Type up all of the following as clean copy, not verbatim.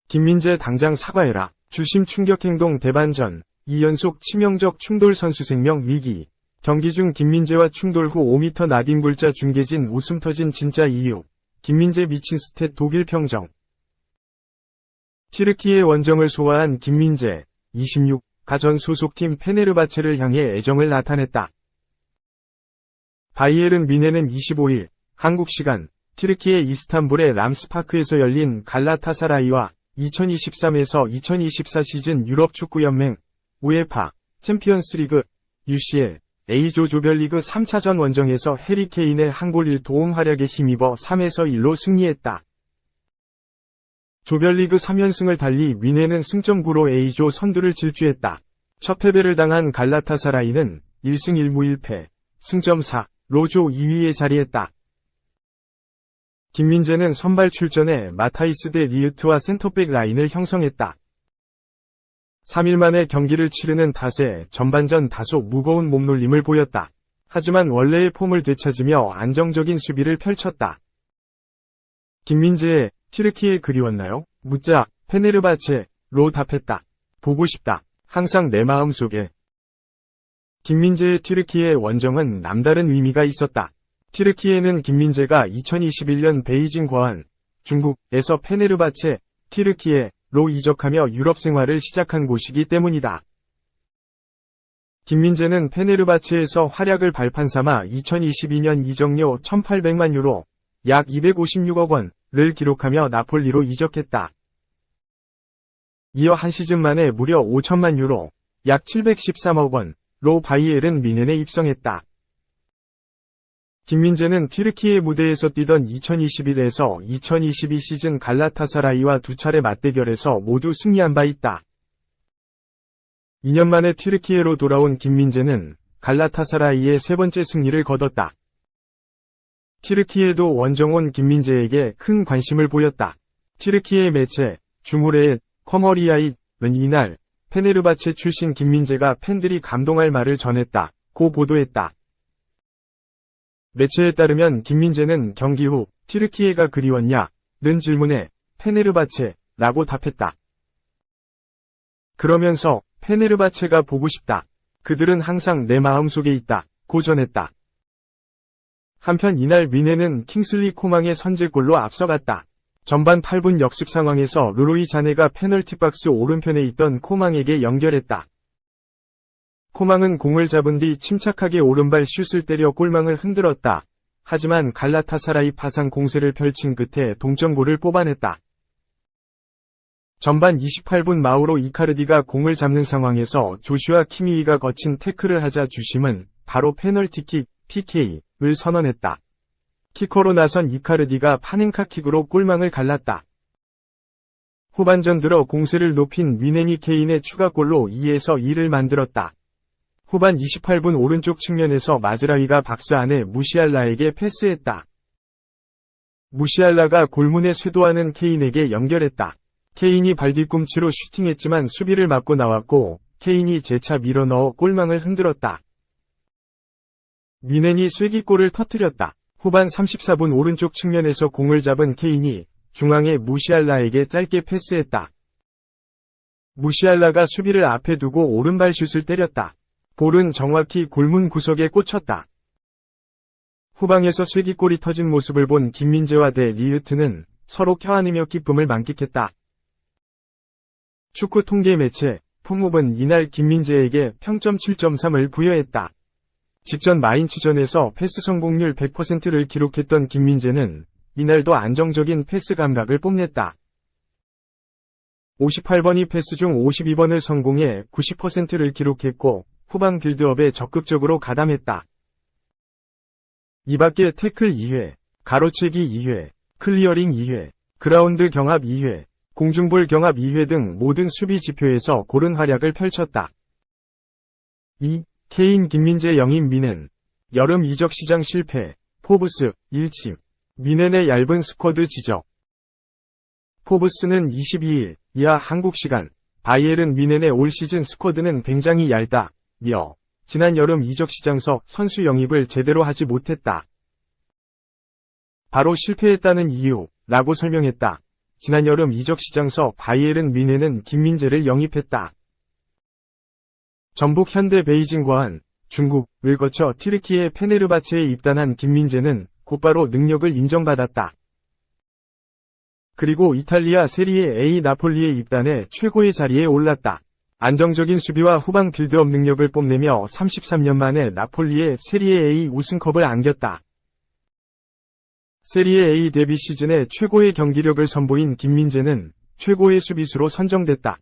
김민재 당장 사과해라. 주심 충격행동 대반전. 2연속 치명적 충돌 선수 생명 위기. 경기 중 김민재와 충돌 후 5m 나딘 굴자 중계진 웃음 터진 진짜 이유. 김민재 미친 스탯 독일 평정. 튀르키예 원정을 소화한 김민재, 26가 전 소속팀 페네르바체를 향해 애정을 나타냈다. 바이에른 뮌헨은 25일 한국 시간 튀르키예 이스탄불의 람스파크에서 열린 갈라타사라이와 2023에서 2024 시즌 유럽축구연맹 우에파 챔피언스리그 UCL A조 조별리그 3차전 원정에서 해리 케인의 한 골 1도움 활약에 힘입어 3에서 1로 승리했다. 조별리그 3연승을 달리 뮌헨은 승점 9로 A조 선두를 질주했다. 첫 패배를 당한 갈라타사라이는 1승 1무 1패, 승점 4로 조 2위에 자리했다. 김민재는 선발 출전해 마타이스 대 리으트와 센터백 라인을 형성했다. 3일 만에 경기를 치르는 탓에 전반전 다소 무거운 몸놀림을 보였다. 하지만 원래의 폼을 되찾으며 안정적인 수비를 펼쳤다. 김민재의 튀르키예 그리웠나요? 묻자 페네르바체로 답했다. 보고 싶다. 항상 내 마음속에. 김민재의 튀르키예 원정은 남다른 의미가 있었다. 튀르키예는 김민재가 2021년 베이징 과한 중국에서 페네르바체 튀르키예로 이적하며 유럽 생활을 시작한 곳이기 때문이다. 김민재는 페네르바체에서 활약을 발판 삼아 2022년 이적료 1,800만 유로, 약 256억 원을 기록하며 나폴리로 이적했다. 이어 한 시즌 만에 무려 5천만 유로, 약 713억 원로 바이에른 뮌헨에 입성했다. 김민재는 튀르키예 무대에서 뛰던 2021에서 2022 시즌 갈라타사라이와 두 차례 맞대결에서 모두 승리한 바 있다. 2년 만에 튀르키예로 돌아온 김민재는 갈라타사라이의 세 번째 승리를 거뒀다. 튀르키예도 원정 온 김민재에게 큰 관심을 보였다. 튀르키예 매체 주무레의 커머리아잇은 이날 페네르바체 출신 김민재가 팬들이 감동할 말을 전했다고 보도했다. 매체에 따르면 김민재는 경기 후 튀르키예가 그리웠냐?는 질문에 페네르바체라고 답했다. 그러면서 페네르바체가 보고 싶다. 그들은 항상 내 마음속에 있다고 전했다. 한편 이날 뮌헨은 킹슬리 코망의 선제골로 앞서갔다. 전반 8분 역습 상황에서 르로이 자네가 페널티 박스 오른편에 있던 코망에게 연결했다. 코망은 공을 잡은 뒤 침착하게 오른발 슛을 때려 골망을 흔들었다. 하지만 갈라타사라이 파상 공세를 펼친 끝에 동점골을 뽑아냈다. 전반 28분 마우로 이카르디가 공을 잡는 상황에서 조슈아 키미히가 거친 태클을 하자 주심은 바로 페널티킥 PK를 선언했다. 키커로 나선 이카르디가 파넨카킥으로 골망을 갈랐다. 후반전 들어 공세를 높인 뮌헨이 케인의 추가골로 2에서 2를 만들었다. 후반 28분 오른쪽 측면에서 마즈라위가 박스 안에 무시알라에게 패스했다. 무시알라가 골문에 쇄도하는 케인에게 연결했다. 케인이 발뒤꿈치로 슈팅했지만 수비를 막고 나왔고 케인이 재차 밀어넣어 골망을 흔들었다. 뮌헨이 쐐기골을 터뜨렸다. 후반 34분 오른쪽 측면에서 공을 잡은 케인이 중앙에 무시알라에게 짧게 패스했다. 무시알라가 수비를 앞에 두고 오른발 슛을 때렸다. 볼은 정확히 골문 구석에 꽂혔다. 후방에서 쐐기골이 터진 모습을 본 김민재와 대 리으트는 서로 껴안으며 기쁨을 만끽했다. 축구 통계 매체 폼업은 이날 김민재에게 평점 7.3을 부여했다. 직전 마인츠전에서 패스 성공률 100%를 기록했던 김민재는 이날도 안정적인 패스 감각을 뽐냈다. 58번이 패스 중 52번을 성공해 90%를 기록했고 후방 빌드업에 적극적으로 가담했다. 이밖에 태클 2회, 가로채기 2회, 클리어링 2회, 그라운드 경합 2회, 공중볼 경합 2회 등 모든 수비 지표에서 고른 활약을 펼쳤다. 2. 케인 김민재 영입 뮌헨. 여름 이적 시장 실패. 포브스 1침. 뮌헨의 얇은 스쿼드 지적. 포브스는 22일 이하 한국 시간 바이에른 뮌헨의 올 시즌 스쿼드는 굉장히 얇다며 지난 여름 이적시장서 선수 영입을 제대로 하지 못했다. 바로 실패했다는 이유라고 설명했다. 지난 여름 이적시장서 바이에른 뮌헨은 김민재를 영입했다. 전북 현대 베이징 과한 중국을 거쳐 튀르키예 페네르바체에 입단한 김민재는 곧바로 능력을 인정받았다. 그리고 이탈리아 세리에 A 나폴리에 입단해 최고의 자리에 올랐다. 안정적인 수비와 후방 빌드업 능력을 뽐내며 33년 만에 나폴리의 세리에 A 우승컵을 안겼다. 세리에 A 데뷔 시즌에 최고의 경기력을 선보인 김민재는 최고의 수비수로 선정됐다.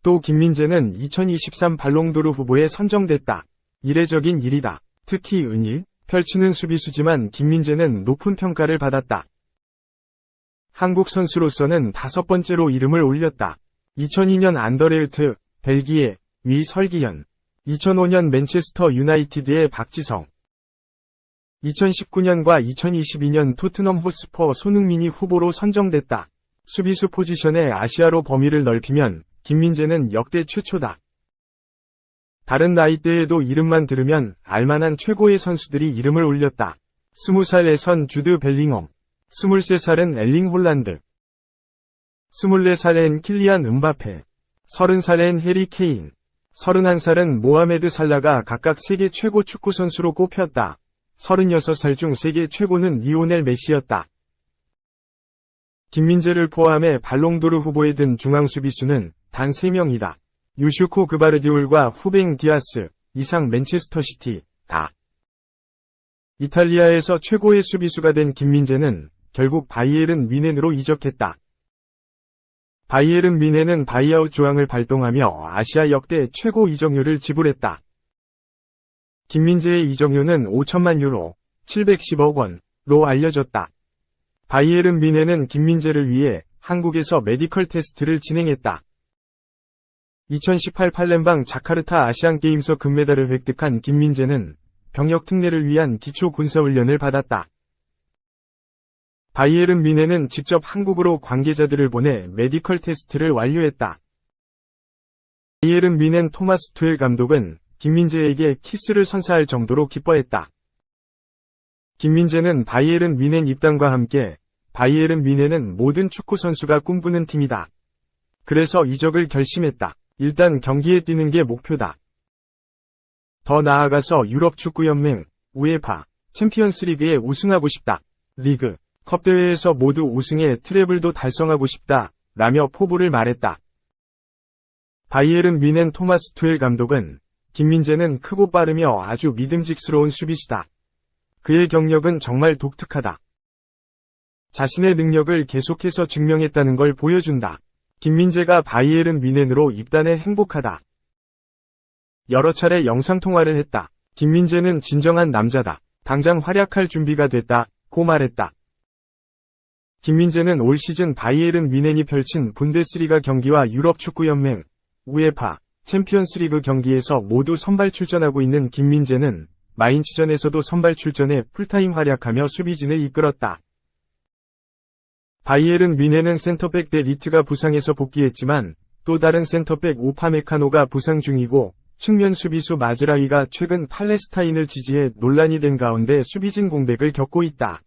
또 김민재는 2023 발롱도르 후보에 선정됐다. 이례적인 일이다. 특히 은일 펼치는 수비수지만 김민재는 높은 평가를 받았다. 한국 선수로서는 5번째로 이름을 올렸다. 2002년 안더레흐트, 벨기에, 위 설기현, 2005년 맨체스터 유나이티드의 박지성, 2019년과 2022년 토트넘 호스퍼 손흥민이 후보로 선정됐다. 수비수 포지션의 아시아로 범위를 넓히면 김민재는 역대 최초다. 다른 나이대에도 이름만 들으면 알만한 최고의 선수들이 이름을 올렸다. 20살에선 주드 벨링엄, 23살엔 엘링 홀란드, 24살엔 킬리안 음바페, 30살엔 해리 케인, 31살은 모하메드 살라가 각각 세계 최고 축구 선수로 꼽혔다. 36살 중 세계 최고는 리오넬 메시였다. 김민재를 포함해 발롱도르 후보에 든 중앙 수비수는 단 3명이다. 유슈코 그바르디올과 후뱅 디아스, 이상 맨체스터 시티, 다. 이탈리아에서 최고의 수비수가 된 김민재는 결국 바이에른 뮌헨으로 이적했다. 바이에른 뮌헨은 바이아웃 조항을 발동하며 아시아 역대 최고 이적료를 지불했다. 김민재의 이적료는 5천만 유로, 710억 원로 알려졌다. 바이에른 뮌헨은 김민재를 위해 한국에서 메디컬 테스트를 진행했다. 2018 팔렘방 자카르타 아시안게임서 금메달을 획득한 김민재는 병역 특례를 위한 기초 군사훈련을 받았다. 바이에른 뮌헨은 직접 한국으로 관계자들을 보내 메디컬 테스트를 완료했다. 바이에른 뮌헨 토마스 투엘 감독은 김민재에게 키스를 선사할 정도로 기뻐했다. 김민재는 바이에른 뮌헨 입단과 함께 바이에른 뮌헨은 모든 축구 선수가 꿈꾸는 팀이다. 그래서 이적을 결심했다. 일단 경기에 뛰는 게 목표다. 더 나아가서 유럽 축구연맹, 우에파, 챔피언스리그에 우승하고 싶다. 리그, 컵 대회에서 모두 우승해 트래블도 달성하고 싶다. 라며 포부를 말했다. 바이에른 뮌헨 토마스 투엘 감독은 김민재는 크고 빠르며 아주 믿음직스러운 수비수다. 그의 경력은 정말 독특하다. 자신의 능력을 계속해서 증명했다는 걸 보여준다. 김민재가 바이에른 뮌헨으로 입단해 행복하다. 여러 차례 영상통화를 했다. 김민재는 진정한 남자다. 당장 활약할 준비가 됐다. 고 말했다. 김민재는 올 시즌 바이에른 뮌헨이 펼친 분데스리가 경기와 유럽 축구연맹, 우에파, 챔피언스리그 경기에서 모두 선발 출전하고 있는 김민재는 마인츠전에서도 선발 출전해 풀타임 활약하며 수비진을 이끌었다. 바이에른 뮌헨은 센터백 데 리트가 부상해서 복귀했지만 또 다른 센터백 우파메카노가 부상 중이고 측면 수비수 마즈라위가 최근 팔레스타인을 지지해 논란이 된 가운데 수비진 공백을 겪고 있다.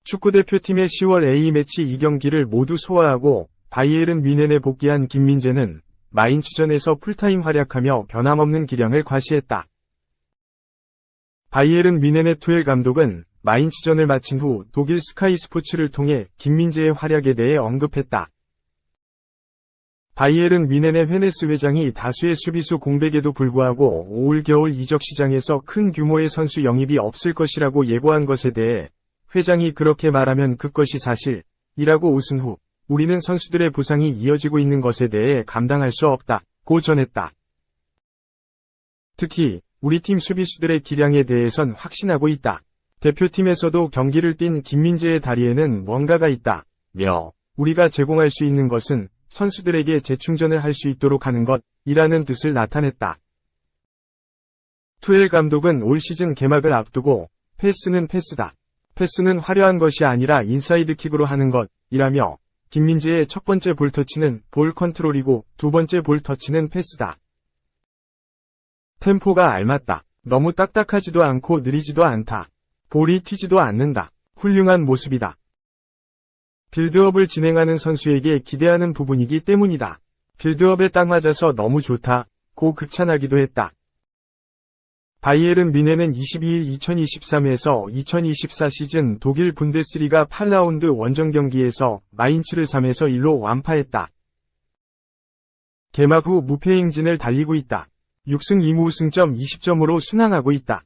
축구대표팀의 10월 A매치 2경기를 모두 소화하고 바이에른 뮌헨에 복귀한 김민재는 마인츠전에서 풀타임 활약하며 변함없는 기량을 과시했다. 바이에른 뮌헨의 투엘 감독은 마인츠전을 마친 후 독일 스카이 스포츠를 통해 김민재의 활약에 대해 언급했다. 바이에른 뮌헨의 헤네스 회장이 다수의 수비수 공백에도 불구하고 올 겨울 이적 시장에서 큰 규모의 선수 영입이 없을 것이라고 예고한 것에 대해 회장이 그렇게 말하면 그것이 사실이라고 웃은 후 우리는 선수들의 부상이 이어지고 있는 것에 대해 감당할 수 없다고 전했다. 특히 우리 팀 수비수들의 기량에 대해선 확신하고 있다. 대표팀에서도 경기를 뛴 김민재의 다리에는 뭔가가 있다며 우리가 제공할 수 있는 것은 선수들에게 재충전을 할 수 있도록 하는 것이라는 뜻을 나타냈다. 투엘 감독은 올 시즌 개막을 앞두고 패스는 패스다. 패스는 화려한 것이 아니라 인사이드킥으로 하는 것이라며 김민재의 첫 번째 볼터치는 볼 컨트롤이고 두 번째 볼터치는 패스다. 템포가 알맞다. 너무 딱딱하지도 않고 느리지도 않다. 볼이 튀지도 않는다. 훌륭한 모습이다. 빌드업을 진행하는 선수에게 기대하는 부분이기 때문이다. 빌드업에 딱 맞아서 너무 좋다. 고 극찬하기도 했다. 바이에른 뮌헨은 22일 2023에서 2024 시즌 독일 분데스리가 8라운드 원정 경기에서 마인츠를 3에서 1로 완파했다. 개막 후 무패 행진을 달리고 있다. 6승 2무승점 20점으로 순항하고 있다.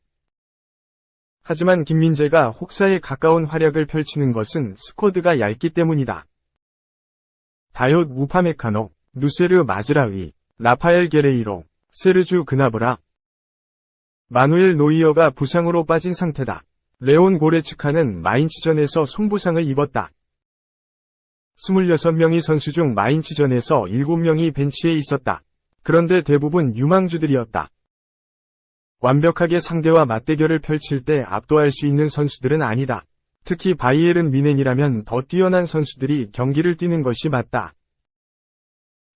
하지만 김민재가 혹사에 가까운 활약을 펼치는 것은 스쿼드가 얇기 때문이다. 다얏 우파메카노, 누세르 마즈라위, 라파엘 게레이로, 세르주 그나브라, 마누엘 노이어가 부상으로 빠진 상태다. 레온 고레츠카는 마인츠전에서 손부상을 입었다. 26명의 선수 중 마인츠전에서 7명이 벤치에 있었다. 그런데 대부분 유망주들이었다. 완벽하게 상대와 맞대결을 펼칠 때 압도할 수 있는 선수들은 아니다. 특히 바이에른 뮌헨이라면 더 뛰어난 선수들이 경기를 뛰는 것이 맞다.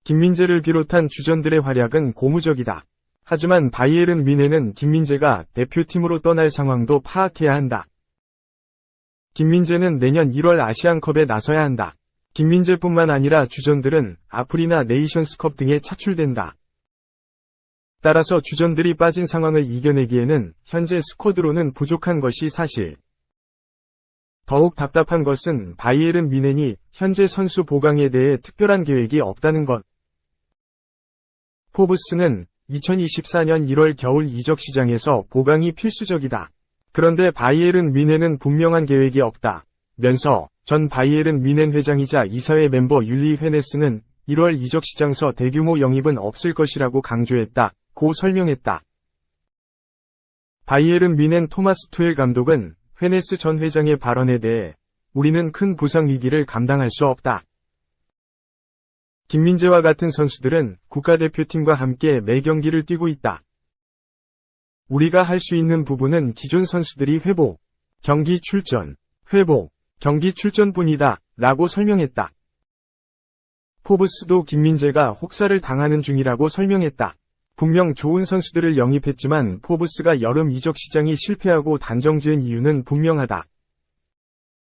김민재를 비롯한 주전들의 활약은 고무적이다. 하지만 바이에른 뮌헨은 김민재가 대표팀으로 떠날 상황도 파악해야 한다. 김민재는 내년 1월 아시안컵에 나서야 한다. 김민재뿐만 아니라 주전들은 아프리나 네이션스컵 등에 차출된다. 따라서 주전들이 빠진 상황을 이겨내기에는 현재 스쿼드로는 부족한 것이 사실. 더욱 답답한 것은 바이에른 뮌헨이 현재 선수 보강에 대해 특별한 계획이 없다는 것. 포브스는 2024년 1월 겨울 이적 시장에서 보강이 필수적이다. 그런데 바이에른 뮌헨은 분명한 계획이 없다. 면서 전 바이에른 뮌헨 회장이자 이사회 멤버 율리 헤네스는 1월 이적 시장서 대규모 영입은 없을 것이라고 강조했다. 고 설명했다. 바이에른 뮌헨 토마스 투엘 감독은 헤네스 전 회장의 발언에 대해 우리는 큰 부상 위기를 감당할 수 없다. 김민재와 같은 선수들은 국가대표팀과 함께 매 경기를 뛰고 있다. 우리가 할 수 있는 부분은 기존 선수들이 회복, 경기 출전, 회복, 경기 출전뿐이다. 라고 설명했다. 포브스도 김민재가 혹사를 당하는 중이라고 설명했다. 분명 좋은 선수들을 영입했지만 포브스가 여름 이적 시장이 실패하고 단정지은 이유는 분명하다.